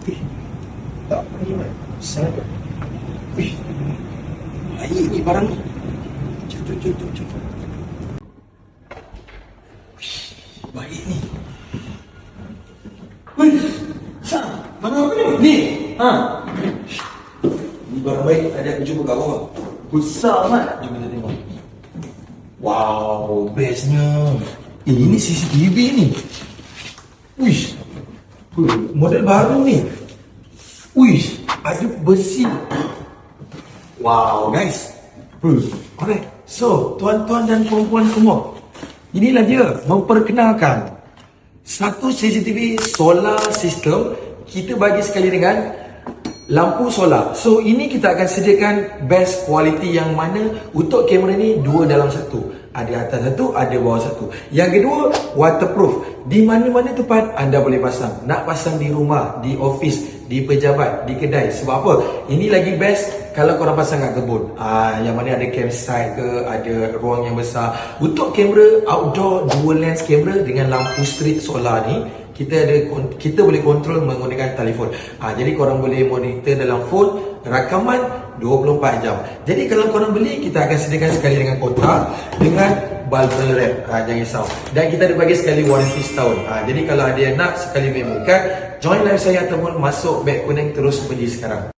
Eh, tak apa ni, Mat. Sangat. Eh, baik ni barang ni. Jom. Baik ni. Wih, Sam, mana apa ni? Ni, ni barang baik. Ada aku jumpa kat bawah. Besar, Mat. Jom kita tengok. Wow, bestnya. Ini CCTV ni. Wish, model baru ni. Wish, ada besi. Wow, guys. Alright. So, tuan-tuan dan puan-puan semua, inilah dia memperkenalkan satu CCTV solar system. Kita bagi sekali dengan lampu solar. So, ini kita akan sediakan best quality yang mana untuk kamera ni dua dalam satu. Ada atas satu, ada bawah satu. Yang kedua, waterproof. Di mana-mana tempat anda boleh pasang. Nak pasang di rumah, di office, di pejabat, di kedai. Sebab apa? Ini lagi best kalau korang pasang kat kebun. Yang mana ada campsite ke, ada ruang yang besar. Untuk kamera outdoor dual lens kamera dengan lampu street solar ni, kita boleh kontrol menggunakan telefon. Jadi korang boleh monitor dalam phone, rakaman 24 jam. Jadi kalau korang beli, kita akan sediakan sekali dengan kotak dengan bubble wrap. Jangan risau. Dan kita ada bagi sekali warranty setahun. Jadi kalau ada yang nak sekali memory card, join live saya ataupun masuk Back Connect terus pergi sekarang.